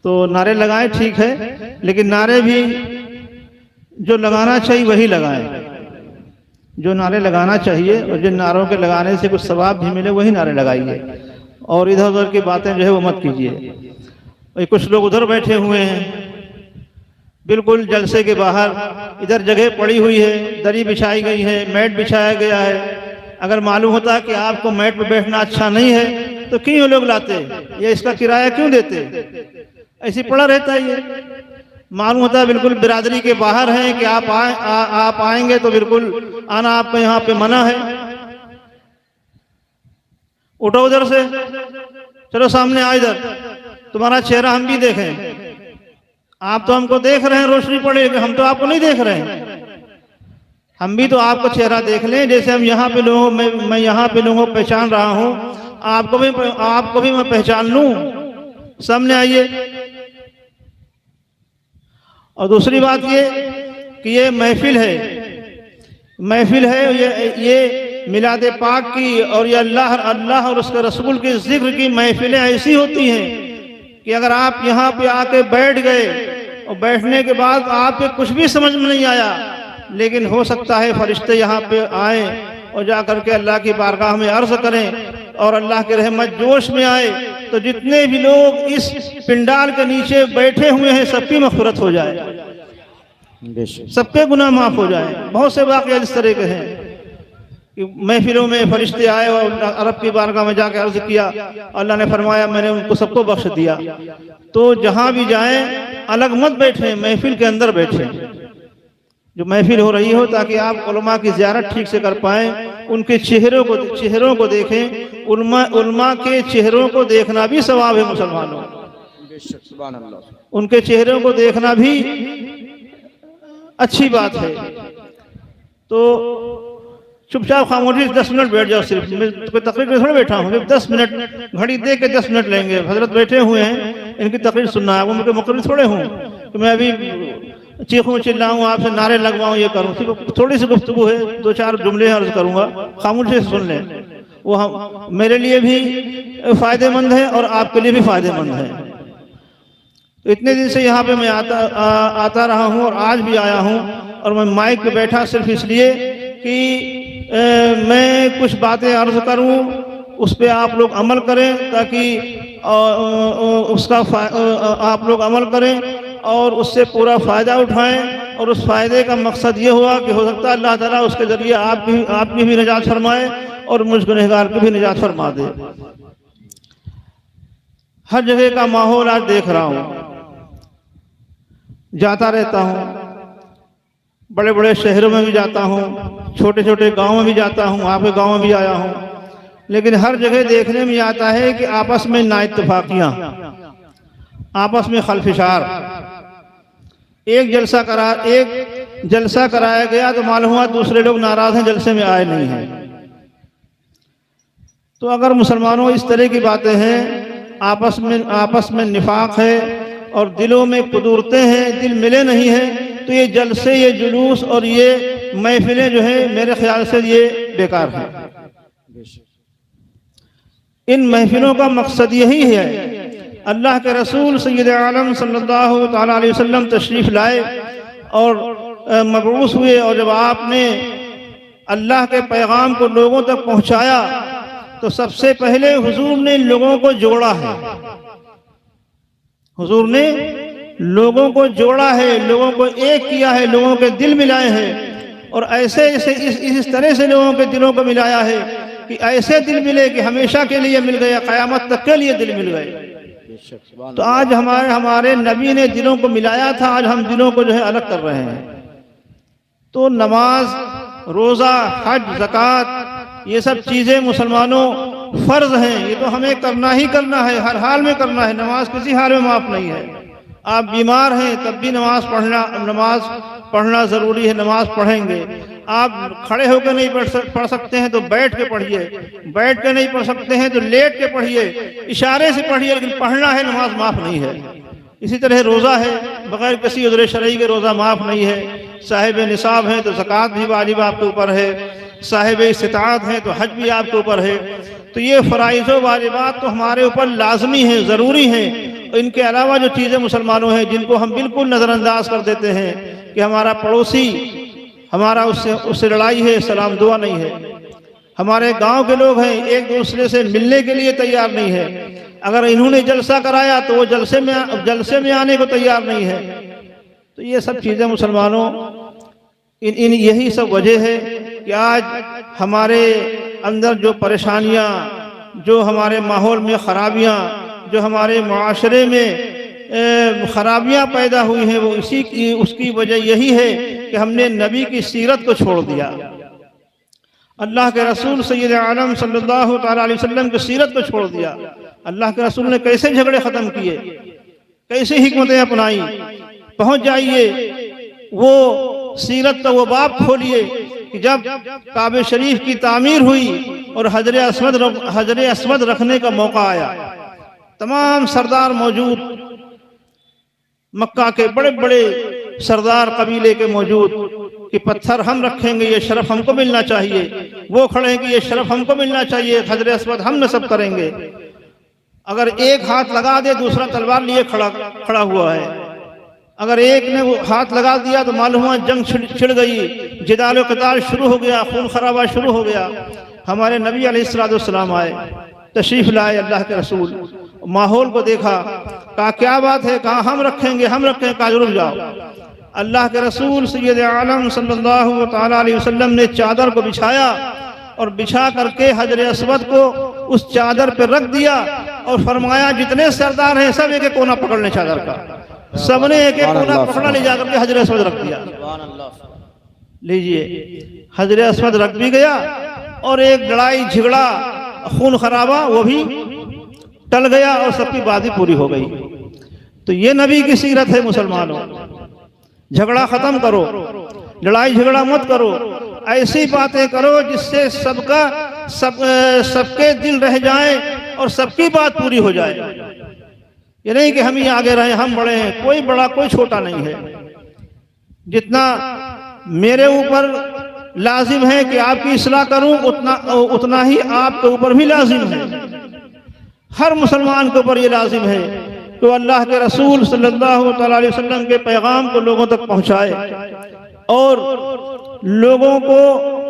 तो नारे लगाएं, ठीक है, लेकिन नारे भी जो लगाना चाहिए वही लगाएं। जो नारे लगाना चाहिए और जिन नारों के लगाने से कुछ सवाब भी मिले वही नारे लगाइए, और इधर उधर की बातें जो है वो मत कीजिए। कुछ लोग उधर बैठे हुए हैं बिल्कुल जलसे के बाहर, इधर जगह पड़ी हुई है, दरी बिछाई गई है, मैट बिछाया गया है। अगर मालूम होता कि आपको मैट पर बैठना अच्छा नहीं है तो क्यों ये लोग लाते, या इसका किराया क्यों देते? ऐसे पड़ा रहता है। ये मालूम होता है बिल्कुल बिरादरी के बाहर है कि आप आएंगे तो बिल्कुल आना आपको यहाँ पे मना है। उठो उधर से, चलो सामने आ, इधर तुम्हारा चेहरा हम भी देखें। आप तो हमको देख रहे हैं, रोशनी पड़ेगी, हम तो आपको नहीं देख रहे हैं। हम भी तो आपको चेहरा देख लें, जैसे हम यहाँ पे लोगों मैं यहाँ पे लोगों को पहचान रहा हूँ, आपको भी मैं पहचान लूं। सामने आइए। और दूसरी बात ये कि ये महफिल है, ये मिलाद पाक की और ये अल्लाह और उसके रसूल के जिक्र की महफिलें ऐसी होती हैं कि अगर आप यहाँ पे आके बैठ गए और बैठने के बाद आपके कुछ भी समझ में नहीं आया, लेकिन हो सकता है फरिश्ते यहाँ पे आए और जा करके अल्लाह की बारगाह में अर्ज करें और अल्लाह के रहमत जोश में आए, तो जितने भी लोग इस पिंडाल के नीचे बैठे हुए हैं सबकी मग़फ़िरत हो जाए, सबके गुनाह माफ हो जाए। बहुत से वाक़या इस तरह के हैं कि महफिलों में फरिश्ते आए और अरब की बारगाह में जाकर अर्ज किया, अल्लाह ने फरमाया मैंने उनको सबको बख्श दिया। तो जहां भी जाएं अलग मत बैठे, महफिल के अंदर बैठे, जो महफिल हो रही हो, ताकि आप उलमा की ज़ियारत ठीक से कर पाएं, उनके चेहरों को देखें। उलमा के चेहरों को देखना भी सवाब है मुसलमानों, उनके चेहरों को देखना भी अच्छी बात है। तो चुपचाप खामोशी 10 मिनट बैठ जाओ, सिर्फ मैं कोई तकरीर में थोड़ा बैठा हूँ, 10 मिनट घड़ी दे के 10 मिनट लेंगे। हजरत बैठे हुए हैं, इनकी तकरीर सुनना है, वो मेरे मुकर्रर थोड़े हूँ कि मैं अभी चीखूं चिल्लाऊं, आपसे नारे लगवाऊं, ये करूं। थोड़ी सी गुफ्तगू है, 2-4 जुमले अर्ज करूंगा, खामोशी से सुन लें। वो हम मेरे लिए भी फायदेमंद है और आपके लिए भी फायदेमंद है। तो इतने दिन से यहाँ पे मैं आता रहा हूँ और आज भी आया हूँ, और मैं माइक पे बैठा सिर्फ इसलिए कि मैं कुछ बातें अर्ज करूँ, उस पर आप लोग अमल करें, ताकि उसका आप लोग अमल करें और उससे पूरा फ़ायदा उठाएं। और उस फ़ायदे का मकसद ये हुआ कि हो सकता है अल्लाह ताला उसके ज़रिए आपकी भी निजात फरमाए और मुझ गुनहगार की भी निजात फरमा दे। हर जगह का माहौल आज देख रहा हूँ, जाता रहता हूँ, बड़े बड़े शहरों में भी जाता हूँ, छोटे छोटे गाँव में भी जाता हूँ, आपके गाँव में भी आया हूँ, लेकिन हर जगह देखने में आता है कि आपस में नाइत्तफाकियाँ, आपस में खलफिशार। एक जलसा कराया गया तो मालूम हुआ दूसरे लोग नाराज हैं, जलसे में आए नहीं हैं। तो अगर मुसलमानों इस तरह की बातें हैं, आपस में निफाक है और दिलों में कुदूरतें हैं, दिल मिले नहीं हैं, तो ये जलसे, ये जुलूस और ये महफिलें जो है मेरे ख्याल से ये बेकार हैं। इन महफिलों का मकसद यही है, अल्लाह के रसूल सय्यद आलम सल्लल्लाहु ताला अलैहि वसल्लम तशरीफ़ लाए और मबऊस हुए, और जब आपने अल्लाह के पैगाम को लोगों तक पहुंचाया तो सबसे पहले हुजूर ने लोगों को जोड़ा है, हुजूर ने लोगों को जोड़ा है, लोगों को एक किया है, लोगों के दिल मिलाए हैं। और ऐसे इस तरह से लोगों के दिलों को मिलाया है कि ऐसे दिल मिले कि हमेशा के लिए मिल गया, क़यामत तक के लिए दिल मिल गए। तो आज हमारे नबी ने दिलों को मिलाया था, आज हम दिलों को जो है अलग कर रहे हैं। तो नमाज, रोज़ा, हज, ज़कात, ये सब चीज़ें मुसलमानों फ़र्ज़ हैं, ये तो हमें करना ही करना है, हर हाल में करना है। नमाज किसी हाल में माफ़ नहीं है। आप बीमार हैं तब भी नमाज पढ़ना ज़रूरी है, नमाज पढ़ेंगे। आप खड़े होकर नहीं पढ़ सकते हैं तो बैठ के पढ़िए, बैठ के नहीं पढ़ सकते हैं तो लेट के पढ़िए, इशारे से पढ़िए, लेकिन पढ़ना है, नमाज माफ़ नहीं है। इसी तरह रोज़ा है, बग़ैर किसी उज़्र शरई के रोज़ा माफ़ नहीं है। साहिब निसाब हैं तो ज़कात भी वाजिब आपके ऊपर है, साहिब इस्तिताअत हैं तो हज भी आपके ऊपर है। तो ये फ़राइज़ व वाजिबात तो हमारे ऊपर लाज़मी हैं, ज़रूरी हैं। इनके अलावा जो चीज़ें मुसलमानों हैं जिनको हम बिल्कुल नज़रअंदाज कर देते हैं कि हमारा पड़ोसी, हमारा उससे लड़ाई है, सलाम दुआ नहीं है। हमारे गांव के लोग हैं, एक दूसरे से मिलने के लिए तैयार नहीं है। अगर इन्होंने जलसा कराया तो वो जलसे में आने को तैयार नहीं है। तो ये सब चीज़ें मुसलमानों, इन यही सब वजह है कि आज हमारे अंदर जो परेशानियां, जो हमारे माहौल में खराबियां, जो हमारे माशरे में खराबियां पैदा हुई हैं, वो उसकी वजह यही है कि हमने नबी की सीरत को छोड़ दिया। अल्लाह के रसूल सैयद आलम सल्लल्लाहु तआला अलैहि वसल्लम की सीरत को छोड़ दिया। अल्लाह के रसूल ने कैसे झगड़े ख़त्म किए, कैसे हिकमतें अपनाई। पहुंच जाइए वो सीरत का वो बाब खोलिए कि जब काबे शरीफ की तामीर हुई और हजर अस्वद रखने का मौका आया, तमाम सरदार मौजूद, मक्का के बड़े बड़े सरदार कबीले के मौजूद कि पत्थर हम रखेंगे, ये शरफ हमको मिलना चाहिए। वो खड़े हैं कि ये शरफ हमको मिलना चाहिए, हजर अस्वद हम नस्ब करेंगे। अगर एक हाथ लगा दे दूसरा तलवार लिए खड़ा हुआ है। अगर एक ने वो हाथ लगा दिया तो मालूम हुआ जंग छिड़ गई, जिदाल क़िताल शुरू हो गया, खून खराबा शुरू हो गया। हमारे नबी अलैहिस्सलाम आए, तशरीफ लाए अल्लाह के रसूल, माहौल को देखा, कहा क्या बात है, कहा हम रखेंगे, कहा रुक जाओ। अल्लाह के रसूल सैयद आलम सल्लल्लाहु तआला अलैहि वसल्लम ने चादर को बिछाया और बिछा करके हजर अस्वद को उस चादर पर रख दिया और फरमाया जितने सरदार हैं सब एक एक कोना पकड़ लें चादर का। सबने एक एक कोना पकड़ा, ले जाकर के हजर अस्वद रख दिया। लीजिए, हजर अस्वद रख भी गया और एक लड़ाई झगड़ा खून खराबा वो भी टल गया और सबकी बात भी पूरी हो गई। तो ये नबी की सीरत है मुसलमानों। झगड़ा खत्म करो, लड़ाई झगड़ा मत करो, ऐसी बातें करो जिससे सबके दिल रह जाए और सबकी बात पूरी हो जाए। ये नहीं कि हम ही आगे रहे, हम बड़े हैं। कोई बड़ा कोई छोटा नहीं है। जितना मेरे ऊपर लाजिम है कि आपकी इस्लाह करूं, उतना ही आपके ऊपर भी लाजिम है। हर मुसलमान के ऊपर ये लाजिम है तो अल्लाह के रसूल सल्लल्लाहु अलैहि वसल्लम के पैगाम को लोगों तक पहुंचाए और लोगों को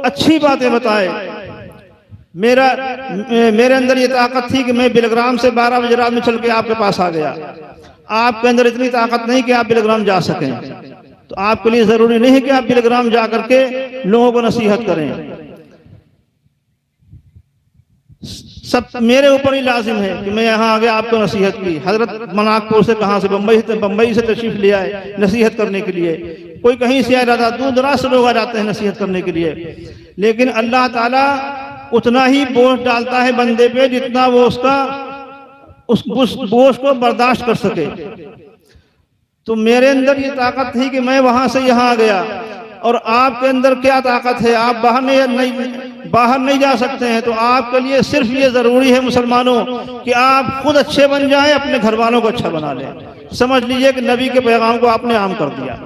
अच्छी बातें बताए। मेरे अंदर ये ताकत थी कि मैं बिलग्राम से 12 बजे रात में चल के आपके पास आ गया। आपके अंदर इतनी ताकत नहीं कि आप बिलग्राम जा सकें, तो आपके लिए जरूरी नहीं है कि आप बिलग्राम जा करके लोगों को नसीहत करें। सब मेरे ऊपर ही लाजिम है कि मैं यहाँ आगे आपको नसीहत की। हजरत मनाकपुर से, कहाँ से, बम्बई से तशरीफ ले आए नसीहत करने के लिए। कोई कहीं से आ रहा था, दूर दराज से लोग आ जाते हैं नसीहत करने के लिए। लेकिन अल्लाह ताला उतना ही बोझ डालता है बंदे पे जितना वो उस बोझ को बर्दाश्त कर सके। तो मेरे अंदर ये ताकत थी कि मैं वहां से यहाँ आ गया। और आपके अंदर क्या ताकत है, आप बाहर नहीं जा सकते हैं। तो आपके लिए सिर्फ ये जरूरी है मुसलमानों कि आप खुद अच्छे बन जाएं, अपने घर वालों को अच्छा बना लें। समझ लीजिए कि नबी के पैगाम को आपने आम कर दिया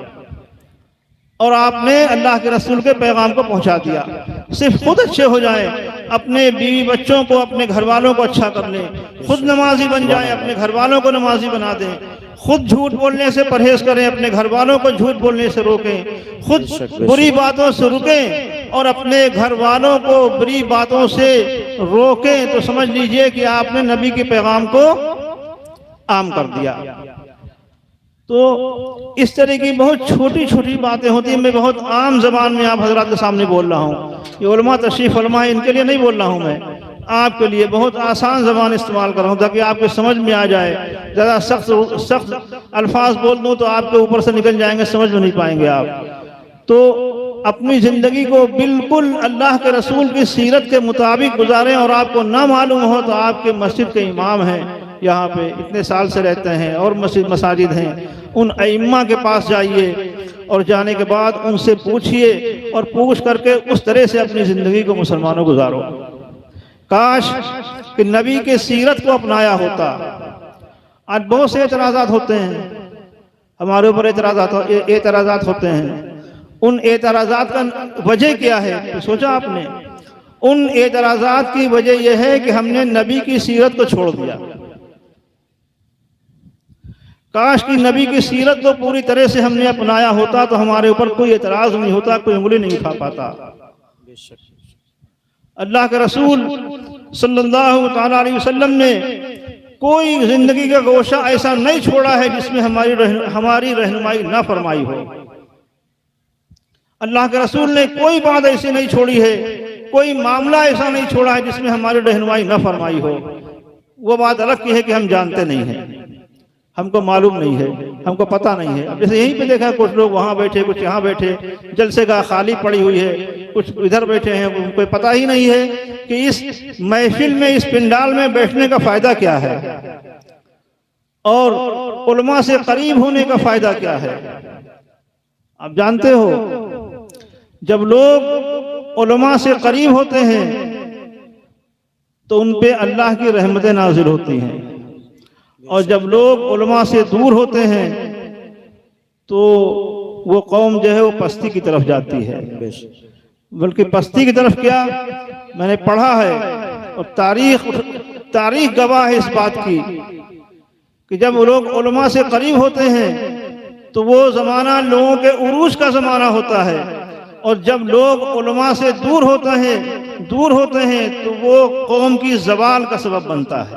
और आपने अल्लाह के रसूल के पैगाम को पहुंचा दिया। सिर्फ खुद अच्छे हो जाएं, अपने बीवी बच्चों को, अपने घर वालों को अच्छा कर लें, खुद नमाजी बन जाएं, अपने घर वालों को नमाजी बना दें, खुद झूठ बोलने से परहेज करें, अपने घर वालों को झूठ बोलने से रोकें, खुद बुरी बातों से रुकें और अपने घर वालों को बुरी बातों से रोकें। तो समझ लीजिए कि आपने नबी के पैगाम को आम कर दिया। तो इस तरह की बहुत छोटी छोटी बातें होती हैं। मैं बहुत आम जबान में आप हजरात के सामने बोल रहा हूँ। ये उलमा तशरीफ फरमा है, इनके लिए नहीं बोल रहा हूँ, मैं आपके लिए बहुत आसान जबान इस्तेमाल कर रहा हूँ ताकि आपके समझ में आ जाए। ज़्यादा सख्त अल्फाज बोल दूँ तो आपके ऊपर से निकल जाएंगे, समझ में नहीं पाएंगे आप। तो अपनी ज़िंदगी को बिल्कुल अल्लाह के रसूल की सीरत के मुताबिक गुजारें। और आपको ना मालूम हो तो आपके मस्जिद के इमाम हैं, यहाँ पे इतने साल से रहते हैं और मसाजिद हैं, उन अइम्मा के पास जाइए और जाने के बाद उनसे पूछिए और पूछ करके उस तरह से अपनी ज़िंदगी को मुसलमानों गुजारो। काश कि नबी के सीरत को अपनाया होता। आज बहुत से एतराज़ात होते हैं, हमारे ऊपर एतराज़ात होते हैं। उन एतराज़ात का वजह क्या है, तो सोचा आपने? उन एतराज़ात की वजह यह है कि हमने नबी की सीरत को छोड़ दिया। काश की नबी की सीरत को पूरी तरह से हमने अपनाया होता तो हमारे ऊपर कोई एतराज नहीं होता, कोई उंगली नहीं उठा पाता। अल्लाह के रसूल सल्लल्लाहु ताला अलैहि वसल्लम ने कोई जिंदगी का गोशा ऐसा नहीं छोड़ा है जिसमें हमारी रहनुमाई ना फरमाई हो। अल्लाह के रसूल ने कोई बात ऐसी नहीं छोड़ी है, कोई मामला ऐसा नहीं छोड़ा है जिसमें हमारी रहनुमाई ना फरमाई हो। वो बात अलग की है कि हम जानते नहीं हैं, हमको मालूम नहीं है, हमको पता नहीं है। अब जैसे यहीं पे देखा कुछ लोग वहां बैठे, कुछ यहाँ बैठे, जलसे का खाली पड़ी हुई है, कुछ इधर बैठे हैं, उनको पता ही नहीं है कि इस महफिल में, इस पिंडाल में बैठने का फायदा क्या है और उलमा से करीब होने का फायदा क्या है। आप जानते हो, जब लोग उलमा से करीब होते हैं तो उन पे अल्लाह की रहमतें नाजिल होती हैं, और जब लोग उलमा से दूर होते हैं तो वो कौम जो है वो पस्ती की तरफ जाती है। बल्कि पस्ती की तरफ क्या, मैंने पढ़ा है और तारीख गवाह है इस बात की कि जब लोग उलमा से करीब होते हैं तो वो ज़माना लोगों के उरूज का ज़माना होता है, और जब लोग उलमा से दूर होते हैं तो वो कौम की ज़वाल का सबब बनता है।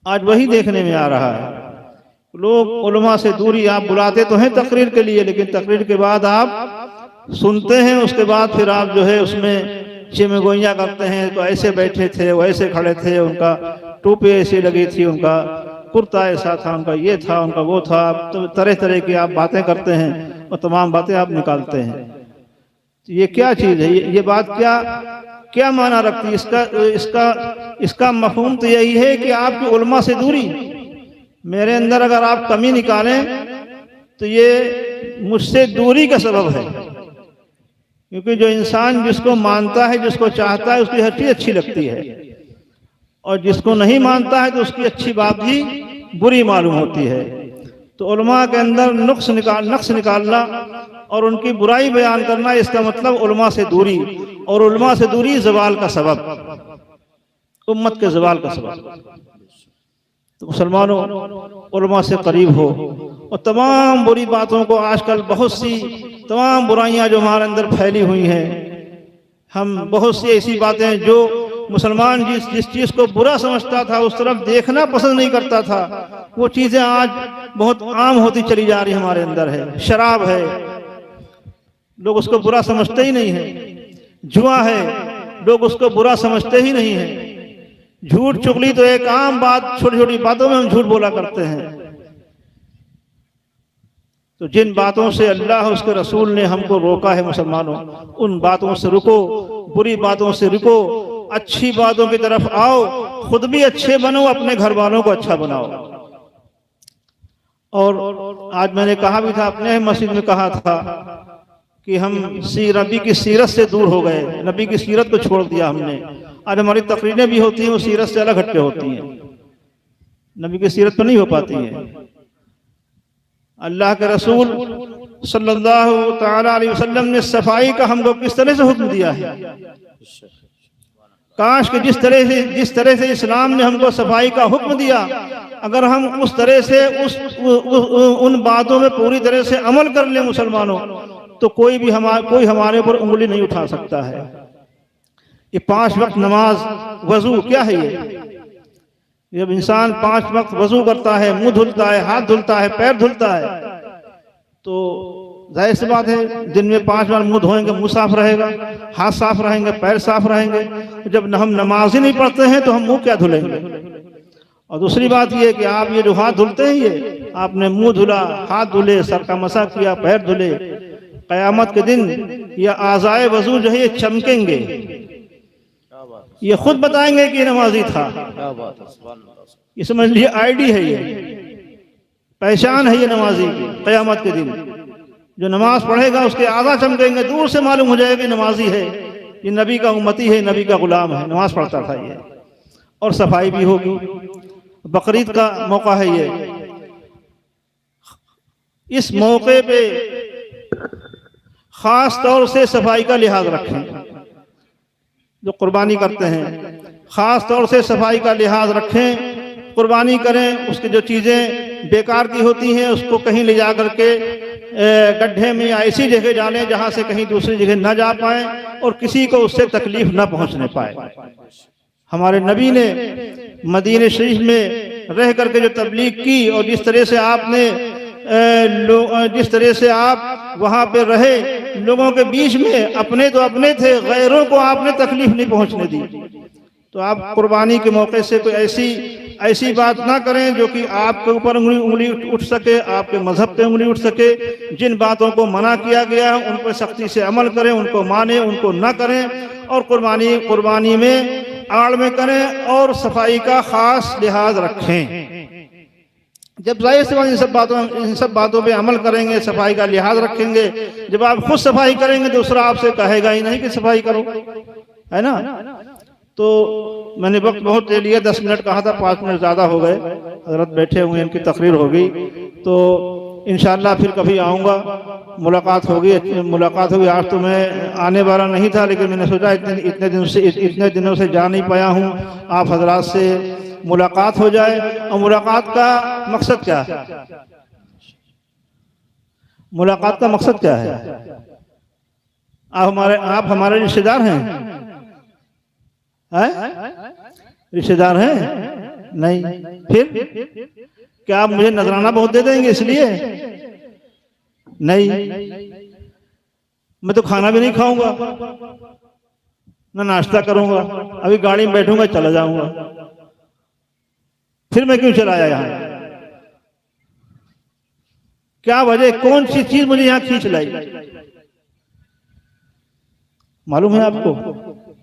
आज वही देखने में आ रहा है, लोग उलमा से दूरी, आप बुलाते तो हैं तकरीर के लिए, लेकिन तकरीर के बाद आप सुनते हैं, उसके बाद फिर आप जो है उसमें चिमगोइयाँ करते हैं, तो ऐसे बैठे थे, वैसे खड़े थे, उनका टोपी ऐसी लगी थी, उनका कुर्ता ऐसा था, उनका ये था, उनका वो था, तो तरह तरह की आप बातें करते हैं और तमाम बातें आप निकालते हैं। ये क्या चीज़ है, ये बात क्या माना रखती है? इसका मफहूम तो यही है कि आपकी उलमा से दूरी, मेरे अंदर अगर आप कमी निकालें तो ये मुझसे दूरी का सबब है, क्योंकि जो इंसान जिसको मानता है, जिसको चाहता है, उसकी हर चीज़ अच्छी लगती है, और जिसको नहीं मानता है तो उसकी अच्छी बात भी बुरी मालूम होती है। तो उलमा के अंदर नक्स निकालना और उनकी बुराई बयान करना, इसका मतलब उलमा से दूरी, और उलमा से दूरी ज़वाल का सबब, उम्मत के ज़वाल का सबब। तो मुसलमानों, उलमा से करीब हो, और तमाम बुरी बातों को, आजकल बहुत सी तमाम बुराइयां जो हमारे अंदर फैली हुई हैं, हम बहुत सी ऐसी बातें जो मुसलमान जिस चीज़ को बुरा समझता था, उस तरफ देखना पसंद नहीं करता था, वो चीज़ें आज बहुत आम होती चली जा रही हमारे अंदर है। शराब है, लोग उसको बुरा समझते ही नहीं है। जुआ है, लोग उसको बुरा समझते ही नहीं है। झूठ चुगली तो एक आम बात, छोटी छोटी बातों में हम झूठ बोला करते हैं। तो जिन बातों से अल्लाह उसके रसूल ने हमको रोका है मुसलमानों, उन बातों से रुको, बुरी बातों से रुको, अच्छी बातों की तरफ आओ, खुद भी अच्छे बनो, अपने घर वालों को अच्छा बनाओ। और आज मैंने कहा भी था, अपने मस्जिद में कहा था कि हम नबी की सीरत से दूर हो गए, नबी की सीरत को छोड़ दिया हमने। आज हमारी तकरीरें भी होती हैं, वो सीरत से अलग हटके होती हैं, नबी की सीरत पर नहीं हो पाती हैं। अल्लाह के रसूल सल्लल्लाहु ताला अलैहि वसल्लम ने सफाई का हमको किस तरह से हुक्म दिया है। काश कि जिस तरह से इस्लाम ने हमको सफाई का हुक्म दिया, अगर हम उस तरह से उन बातों में पूरी तरह से अमल कर लें मुसलमानों, तो कोई हमारे ऊपर उंगली नहीं उठा सकता है। ये 5 वक्त नमाज, वजू क्या है ये? जब इंसान 5 वक्त वजू करता है, मुंह धुलता है, हाथ धुलता है, पैर धुलता है, तो जाहिर सी बात है दिन में 5 बार मुंह धोएंगे, मुंह साफ रहेगा, हाथ साफ रहेंगे, पैर साफ रहेंगे। जब हम नमाज ही नहीं पढ़ते हैं तो हम मुंह क्या धुलेंगे? और दूसरी बात यह कि आप ये जो हाथ धुलते हैं, ये आपने मुंह धुला, हाथ धुले, सर का मसा किया, पैर धुले, क़यामत के दिन ये आज़ाए वजू जो है ये चमकेंगे, ये खुद बताएंगे कि नमाजी था। ये समझ लीजिए आईडी है, ये पहचान है ये नमाजी की। क़यामत के दिन जो नमाज पढ़ेगा उसके आज़ा चमकेंगे, दूर से मालूम हो जाएगा नमाजी है, ये नबी का उम्मती है, नबी का गुलाम है, नमाज पढ़ता था ये। और सफाई भी होगी। बकरीद का मौका है ये, इस मौके पे खास तौर से सफाई का लिहाज रखें। जो कुर्बानी करते हैं खास तौर से सफाई का लिहाज रखें, कुर्बानी करें, उसकी जो चीज़ें बेकार की होती हैं उसको कहीं ले जा करके गड्ढे में ऐसी जगह डालें जहां से कहीं दूसरी जगह न जा पाए और किसी को उससे तकलीफ न पहुंचने पाए। हमारे नबी ने मदीने शरीफ में रह करके जो तबलीग की और जिस तरह से आप वहां पे रहे, लोगों के बीच में अपने तो अपने थे, गैरों को आपने तकलीफ नहीं पहुंचने दी। तो आप कुर्बानी के मौके से कोई ऐसी बात ना करें जो कि आपके ऊपर उंगली उठ सके, आपके मजहब पे उंगली उठ सके। जिन बातों को मना किया गया है उन पर सख्ती से अमल करें, उनको माने, उनको न करें और कुर्बानी में आड़ में करें और सफाई का खास लिहाज रखें। जब जाहिर सी बात इन सब बातों पे अमल करेंगे, सफाई का लिहाज रखेंगे, जब आप खुद सफाई करेंगे दूसरा आपसे कहेगा ही नहीं कि सफाई करो, है ना। तो मैंने वक्त बहुत ले लिया, 10 मिनट कहा था, 5 मिनट ज़्यादा हो गए। हजरत बैठे हुए, इनकी तकरीर हो गई, तो इंशाअल्लाह फिर कभी आऊँगा, मुलाकात होगी। आज तो मैं आने वाला नहीं था, लेकिन मैंने सोचा इतने दिनों से जा नहीं पाया हूँ, आप हजरात से मुलाकात हो जाए। और मुलाकात का मकसद क्या है? मुलाकात का मकसद क्या है? आप हमारे रिश्तेदार हैं? रिश्तेदार हैं? नहीं। फिर क्या आप मुझे नजराना बहुत दे देंगे इसलिए? नहीं, मैं तो खाना भी नहीं खाऊंगा, ना नाश्ता करूंगा, अभी गाड़ी में बैठूंगा चला जाऊंगा। फिर मैं क्यों चला आया यहाँ? क्या वजह, कौन सी चीज मुझे यहाँ खींच लाई? मालूम है आपको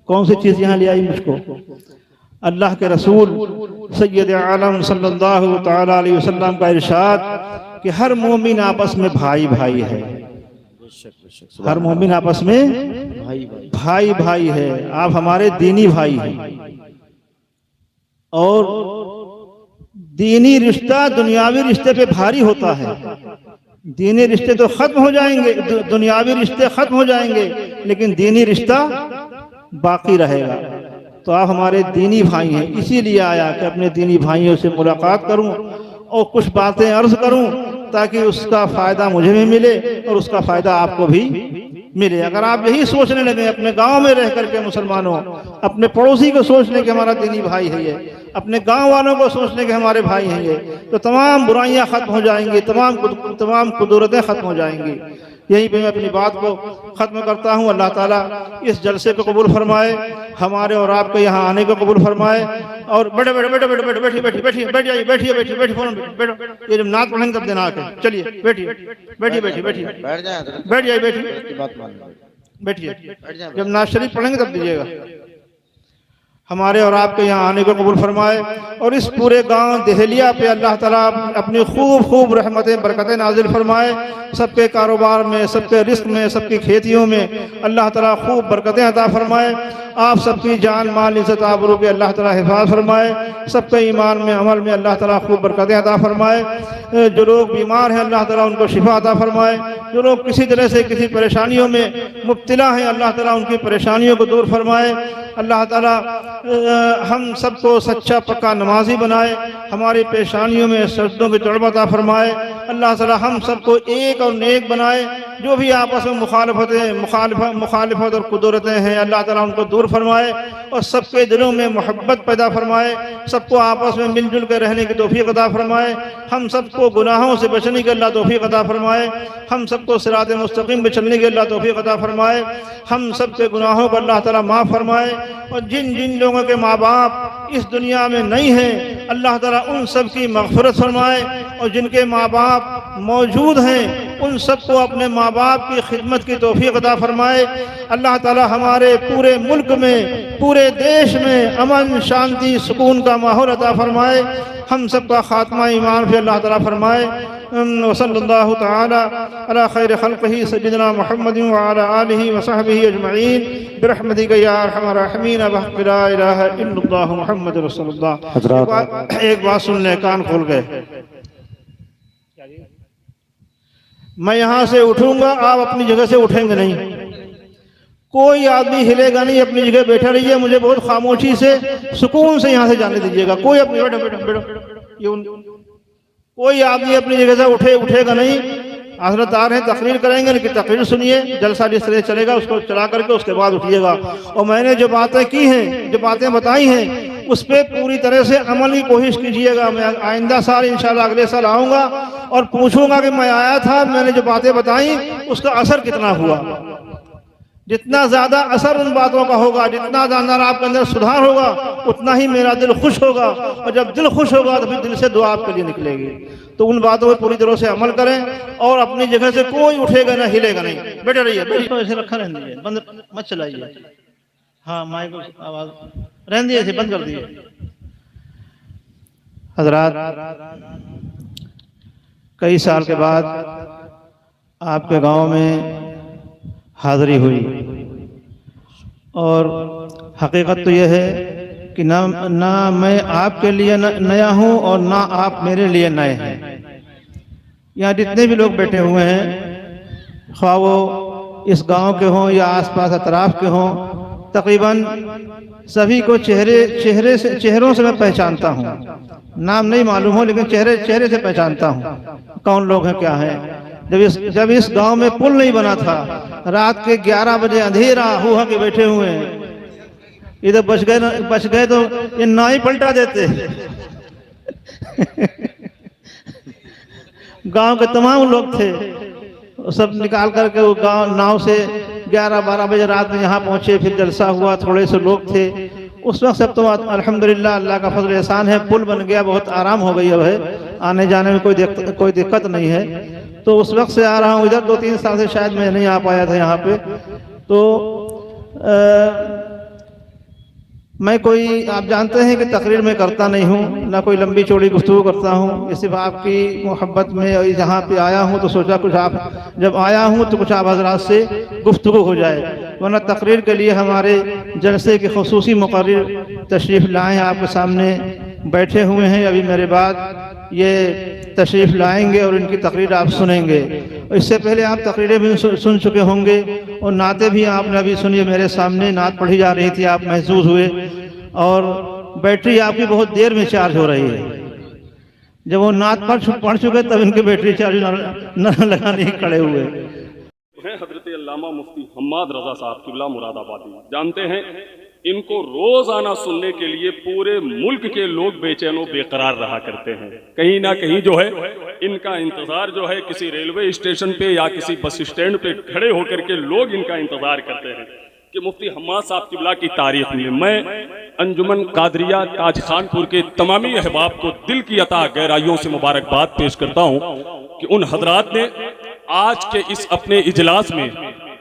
कौन सी चीज यहाँ ले आई मुझको? अल्लाह के रसूल सैयद आलम सल्लल्लाहु तआला अलैहि वसल्लम का इरशाद कि हर मोमिन आपस में भाई भाई है। हर मोमिन आपस में भाई भाई है। आप हमारे दीनी भाई हैं और दीनी रिश्ता दुनियावी रिश्ते पे भारी होता है। दीनी रिश्ते तो खत्म हो जाएंगे, दुनियावी रिश्ते खत्म हो जाएंगे, लेकिन दीनी रिश्ता बाकी रहेगा। तो आप हमारे दीनी भाई हैं, इसीलिए आया कि अपने दीनी भाइयों से मुलाकात करूं और कुछ बातें अर्ज करूं ताकि उसका फायदा मुझे भी मिले और उसका फायदा आपको भी मिले। अगर आप यही सोचने लगे अपने गांव में रह करके, मुसलमानों, अपने पड़ोसी को सोचने के हमारा दीनी भाई है ये, अपने गांव वालों को सोचने के हमारे भाई हैं ये, तो तमाम बुराइयां खत्म हो जाएंगी, तमाम कुदरतें खत्म हो जाएंगी। यहीं पे मैं अपनी बात को ख़त्म करता हूँ। अल्लाह ताला इस जलसे को कबूल फरमाए, हमारे और आपके यहाँ आने को कबूल फरमाए। और बैठिए, ये जब नात पढ़ेंगे तब देना आके, चलिए बैठिए, जब नात शरीफ पढ़ेंगे तब दीजिएगा। हमारे और आपके यहाँ आने को कबूल फरमाए और इस पूरे गांव दहलिया पे अल्लाह ताला अपनी खूब रहमतें बरकतें नाजिल फरमाए। सबके कारोबार में, सबके रिस्क में, सबकी खेतियों में अल्लाह ताला खूब बरकतें अता फरमाए। आप सबकी जान माल इज्जत आबरू के अल्लाह ताला हिफाज़त फरमाए। सबके ईमान में, अमल में अल्लाह ताला खूब बरकतें अता फरमाए। जो लोग बीमार हैं अल्लाह ताला उनको शिफा अता फरमाए। जो लोग किसी तरह से किसी परेशानियों में मुब्तला हैं अल्लाह ताला उनकी परेशानियों को दूर फरमाए। अल्लाह ताला हम सबको सच्चा पक्का नमाजी बनाए, हमारी पेशानियों में सजदों की तड़प अता फरमाए। अल्लाह ताला हम सबको एक और नेक बनाए। जो भी आपस में मुखालिफत और कुदरतें हैं अल्लाह ताला उनको दूर फरमाए और सबके दिलों में मोहब्बत पैदा फरमाए। सबको आपस में मिलजुल कर रहने की तौफीक अता फरमाए। हम सबको गुनाहों से बचने की अल्लाह तौफीक अता फरमाए। हम सबको सिरात मुस्तकीम पे चलने की अल्लाह तौफीक अता फरमाए। हम सबके गुनाहों को अल्लाह ताला माफ़ फरमाए। और जिन जिन लोगों के माँ बाप इस दुनिया में नहीं हैं अल्लाह ताला उन सब की मग़फ़िरत फरमाए और जिनके माँ बाप मौजूद हैं उन सबको अपने माँ बाप की खिदमत की तौफीक अता फरमाए। अल्लाह ताला हमारे पूरे मुल्क में, पूरे देश में अमन, शांति, सुकून का माहौल अता फरमाए। हम सब का खात्मा ईमान पे अल्लाह ताला फरमाए। वसल्लल्लाहु तआला अला खैर खल्क़िही सय्यिदिना मुहम्मदिन व अला आलिहि व सहबिही अजमईन बिरहमतिका या अरहमर राहिमीन बहक़ ला इलाहा इल्लल्लाह मुहम्मद रसूलुल्लाह। एक बात सुन ले, कान खोल गए। मैं यहाँ से उठूंगा, आप अपनी जगह से उठेंगे नहीं, कोई आदमी हिलेगा नहीं, अपनी जगह बैठा रहिए। मुझे बहुत खामोशी से, सुकून से यहाँ से जाने दीजिएगा। कोई अपनी बैठो, कोई आदमी अपनी जगह से उठेगा नहीं। हजरत आ रहे हैं, तकरीर करेंगे, लेकिन तकरीर सुनिए, जलसा जिस तरह चलेगा उसको चला करके उसके बाद उठिएगा। और मैंने जो बातें की हैं, जो बातें बताई हैं, उस पर पूरी तरह से अमल की कोशिश कीजिएगा। मैं आइंदा साल इंशाल्लाह अगले साल आऊँगा और पूछूंगा कि मैं आया था, मैंने जो बातें बताई उसका असर कितना हुआ। जितना ज़्यादा असर उन बातों का होगा, जितना ज़्यादा आपके अंदर सुधार होगा, उतना ही मेरा दिल खुश होगा। और जब दिल खुश होगा तो फिर दिल से दुआ आपके लिए निकलेगी। तो उन बातों पर पूरी तरह से अमल करें और अपनी जगह से कोई उठेगा ना, हिलेगा नहीं। बैठे रहिए, बैठे ऐसे रखा रहने दीजिए, बंद मत चलाइए। हाँ, माइक आवाज़ रहने दीजिए, बंद कर दीजिए। हजरात, कई साल के बाद आपके गांव में हाज़िरी हुई और हकीकत तो यह है कि ना मैं आपके लिए नया हूँ और ना आप मेरे लिए नए हैं। यहाँ जितने भी लोग बैठे हुए हैं, ख्वाह वो इस गांव के हों या आसपास अतराफ के हों, तकरीबन सभी को चेहरों से मैं पहचानता हूँ। नाम नहीं मालूम हो, लेकिन चेहरे से पहचानता हूँ कौन लोग हैं, क्या हैं। जब इस गांव में पुल नहीं बना था, रात के 11 बजे अंधेरा हुआ के बैठे हुए हैं। इधर बच गए तो ये ना ही पलटा देते। गांव के तमाम लोग थे, सब निकाल करके वो गांव नाव से 11-12 बजे रात में यहाँ पहुंचे। फिर जलसा हुआ, थोड़े से लोग थे उस वक्त। सब तो अल्हम्दुलिल्लाह अल्लाह का फजल एहसान है, पुल बन गया, बहुत आराम हो गई अब है, आने जाने में कोई दिक्कत नहीं है। तो उस वक्त से आ रहा हूँ इधर, 2-3 साल से शायद मैं नहीं आ पाया था यहाँ पे। तो मैं कोई, आप जानते हैं कि तकरीर में करता नहीं हूँ, ना कोई लंबी चौड़ी गुफ्तगू करता हूँ। सिर्फ आपकी मोहब्बत में यहाँ पे आया हूँ तो सोचा कुछ आप, जब आया हूँ तो कुछ आप हजरात से गुफ्तगू हो जाए। वरना तकरीर के लिए हमारे जलसे के खुसूसी मुकर्रिर तशरीफ़ लाए आपके सामने बैठे हुए हैं। अभी मेरे बाद ये तशरीफ़ लाएंगे और इनकी तकरीर आप सुनेंगे। इससे पहले आप तकरीरें भी सुन चुके होंगे और नातें भी आपने अभी सुनी, मेरे सामने नात पढ़ी जा रही थी, आप महसूस हुए। और बैटरी आपकी बहुत देर में चार्ज हो रही है। जब वो नात पढ़ चुके तब इनकी बैटरी चार्ज न लगाने ही खड़े हुए। हजरत अल्लामा मुफ्ती हम्माद रजा साहब क़िबला मुरादाबादी, जानते हैं इनको रोजाना सुनने के लिए पूरे मुल्क के लोग बेचैन बेकरार रहा करते हैं। कहीं ना कहीं जो है इनका इंतजार जो है किसी रेलवे स्टेशन पे या किसी बस स्टैंड पे खड़े होकर के लोग इनका इंतजार करते हैं कि मुफ्ती हम्माद साहब क़िबला की तारीख में मैं अंजुमन कादरिया ताज खानपुर के तमामी अहबाब को दिल की अता गहराइयों से मुबारकबाद पेश करता हूँ कि उन हजरात ने आज के इस अपने इजलास में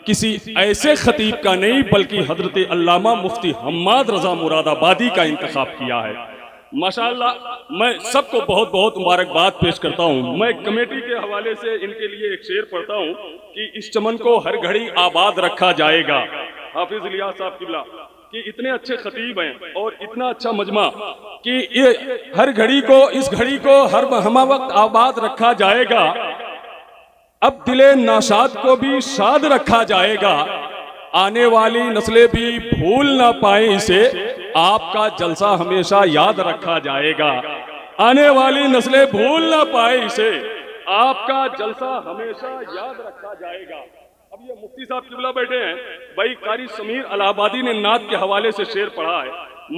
किसी ऐसे खतीब का नहीं बल्कि हजरत अल्लामा मुफ्ती हम्माद रजा मुरादाबादी का इंतखाब किया है। माशाअल्लाह, मैं सबको बहुत बहुत मुबारकबाद पेश करता हूँ। मैं कमेटी के हवाले से इनके लिए एक शेर पढ़ता हूँ कि इस चमन को हर घड़ी आबाद रखा जाएगा। हाफिज इलियास साहब क़िबला कि इतने अच्छे खतीब हैं और इतना अच्छा मजमा कि ये हर घड़ी को, इस घड़ी को हर हमा वक्त आबाद रखा जाएगा। अब दिले नाशाद को भी शाद रखा जाएगा, आने वाली नस्लें भी भूल ना पाए इसे, आपका जलसा हमेशा याद रखा जाएगा। आने वाली नस्लें भूल ना पाए इसे, आपका जलसा हमेशा याद रखा जाएगा। अब ये मुफ्ती साहब क़िबला बैठे हैं, भाई कारी समीर अलाहाबादी ने नात के हवाले से शेर पढ़ा है।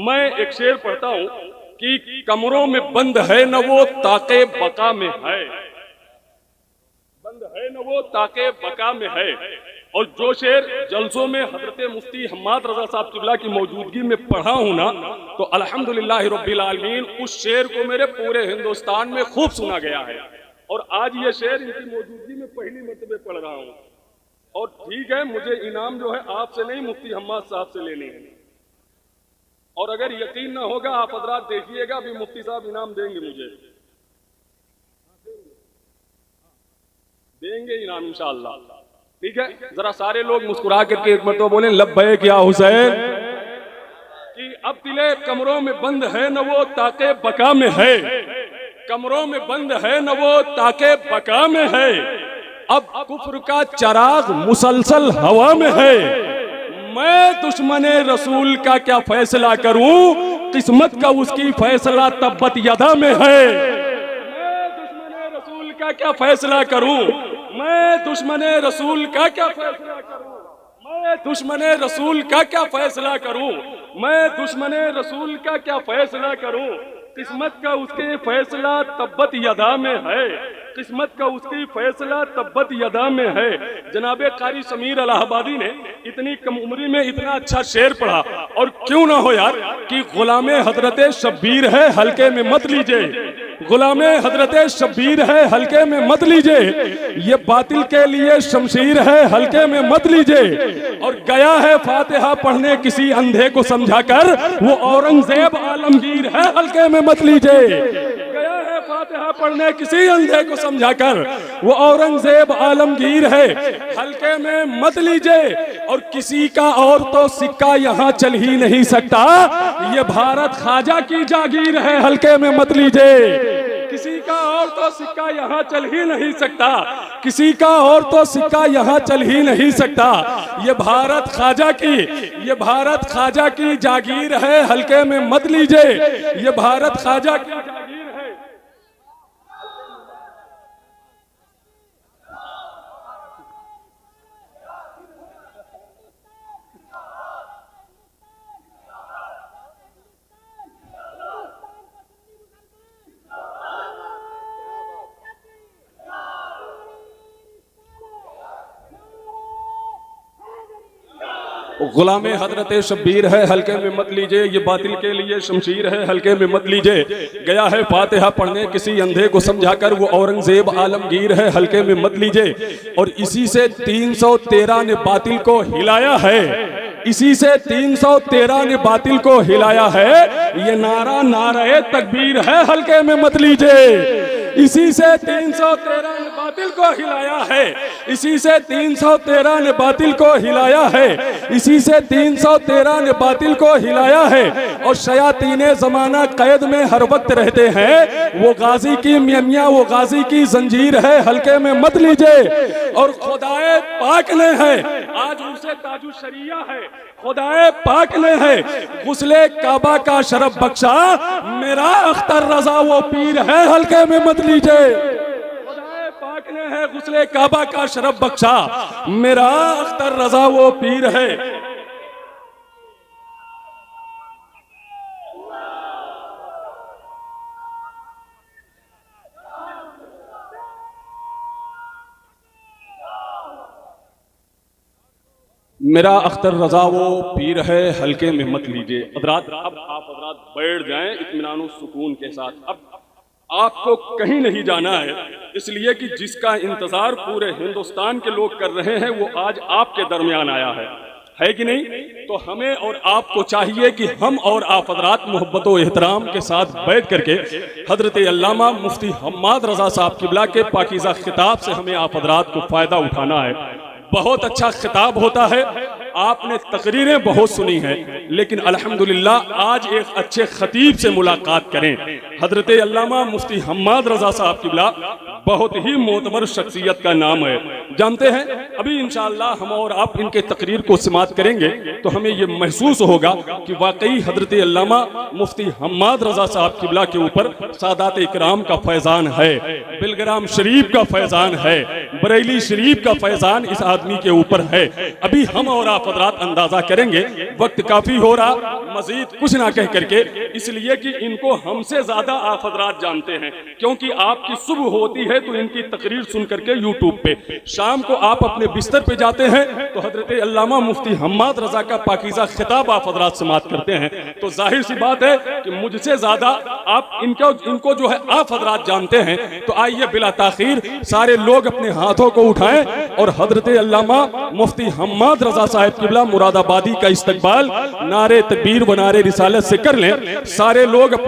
मैं एक शेर पढ़ता हूँ कि कमरों में बंद है न वो ताके बका में है, बंद है न वो ताके बका में है। और जो शेर जलसों में हजरत मुफ्ती हम्माद रजा साहब क़िबला की मौजूदगी में पढ़ा हूं ना, तो अल्हम्दुलिल्लाह रब्बिल आलमीन उस शेर को मेरे पूरे हिंदुस्तान में खूब सुना गया है। और आज ये शेर इनकी मौजूदगी में पहली मरतबे पढ़ रहा हूं। और ठीक है, मुझे इनाम जो है आपसे नहीं मुफ्ती हम्माद साहब से लेनी है। और अगर यकीन ना होगा आप हजरात देखिएगा, भी मुफ्ती साहब इनाम देंगे, मुझे देंगे इनाम इंशाअल्लाह। ठीक है, जरा सारे लोग मुस्कुरा करके एक मरतबा बोलें लब्बैक या हुसैन। कि अब दिले कमरों में बंद है न वो ताके बका में है, कमरों में बंद है न वो ताके बका में है। अब कुफ्र का चराग मुसलसल हवा में है, मैं दुश्मने रसूल का क्या फैसला करूं, किस्मत का उसकी फैसला तब्बत यदा में है। मैं दुश्मने का क्या फैसला करूं, मैं दुश्मने रसूल का क्या फैसला करूं, मैं दुश्मने रसूल का क्या फैसला करूं, मैं दुश्मने रसूल का क्या फैसला करूं। किस्मत का उसके फैसला तब्बत यदा में है, किस्मत का उसकी फैसला तब्बत यदा में है। जनाबे कारी समीर इलाहाबादी ने इतनी कम उम्री में इतना अच्छा शेर पढ़ा, और क्यों ना हो यार कि गुलामे हजरत शब्बीर है हल्के में मत लीजिए, गुलामे हजरत शब्बीर है हल्के में मत लीजिए, ये बातिल के लिए शमशीर है हल्के में मत लीजिए। और गया है फातिहा पढ़ने किसी अंधे को समझाकर, वो औरंगजेब आलमगीर है हल्के में मत लीजिए। गया है फातिहा पढ़ने किसी अंधे को समझाकर, वो औरंगजेब आलमगीर है हल्के में मत लीजिए। और किसी का और तो सिक्का यहाँ चल ही नहीं सकता, ये भारत ख्वाजा की जागीर है हल्के में मत लीजिए। किसी का और तो सिक्का यहाँ चल ही नहीं सकता, किसी का और तो सिक्का यहाँ चल ही नहीं सकता। ये भारत ख्वाजा की, ये भारत ख्वाजा की जागीर है हल्के में मत लीजिए, ये भारत ख्वाजा की जागीर है। गुलामे हजरत शब्बीर है हल्के में मत लीजिए, ये बातिल के लिए शमशीर है हल्के में मत लीजिए। गया है फातिहा पढ़ने किसी अंधे को समझाकर, वो औरंगजेब आलमगीर है हल्के में मत लीजिए। और इसी से 313 ने बातिल को हिलाया है, इसी से 313 ने बातिल को हिलाया है। ये नारा नारे तकबीर है हल्के में मत लीजिए। इसी से 313 ने बातिल को हिलाया है, इसी से 313 ने बातिल को हिलाया है, इसी से 313 ने बातिल को हिलाया है। और शयातीने ज़माना कैद में हर वक्त रहते हैं, वो गाजी की मियाँ वो गाजी की जंजीर है हल्के में मत लीजिए। और खुदाए पाक ने है आज उसे ताजु शरिया है, खुदाए पाक ने है गुस्ले काबा का शरफ बख्शा, मेरा अख्तर रजा वो पीर है हल्के में मत लीजिए। खुदाए पाक ने है गुस्ले काबा का शरफ बख्शा, मेरा अख्तर रजा वो पीर है। मेरा अख्तर रजा वो पीर है हल्के में मत लीजिए। हजरात अब आप हजरात बैठ जाएं इत्मीनान सुकून के साथ। अब आपको कहीं नहीं जाना है, इसलिए कि जिसका इंतजार पूरे हिंदुस्तान के लोग कर रहे हैं वो आज आपके दरमियान आया है कि नहीं? तो हमें और आपको चाहिए कि हम और आप हजरात मोहब्बत व एहतराम के साथ बैठ करके हजरत अल्लामा मुफ्ती हम्माद रजा साहब किबला के पाकीज़ा खिताब से हमें आप हजरात को फ़ायदा उठाना है। बहुत अच्छा खिताब होता है, आपने तकरीरें बहुत सुनी हैं, लेकिन अल्हम्दुलिल्लाह आज एक अच्छे खतीब से मुलाकात करें। हजरत अल्लामा मुफ्ती हम्माद रजा साहब किबला बहुत ही मोतबर शख्सियत का नाम है, जानते हैं। अभी इंशाअल्लाह हम और आप इनके तकरीर को समात करेंगे तो हमें ये महसूस होगा कि वाकई हजरत अल्लामा मुफ्ती हम्माद रजा साहब किबला के ऊपर सादात इकराम का फैजान है, बिलग्राम शरीफ का फैजान है, बरेली शरीफ का फैजान इस आदमी के ऊपर है। अभी हम और आप हजरात अंदाजा करेंगे, वक्त काफी हो रहा, मजीद कुछ ना कह करके, इसलिए कि इनको हमसे ज्यादा आप हजरात जानते हैं, क्योंकि आपकी सुबह होती है तो इनकी तकरीर सुन करके यूट्यूब पे, शाम को आप अपने बिस्तर पे जाते हैं तो हजरत अल्लामा मुफ्ती हम्माद रजा का पाकीज़ा खिताब आप हजरात समात करते हैं। तो जाहिर सी बात है कि मुझसे ज्यादा आप इनको जो है आप हजरात जानते हैं। तो आइए बिला ताखीर सारे लोग अपने हाथों को उठाएं और हजरत अल्लामा मुफ्ती हम्माद रजा साहब किबला मुरादाबादी का इस्तकबाल नारे तकबीर व नारे रिसालत से कर लें। सारे लोग अपने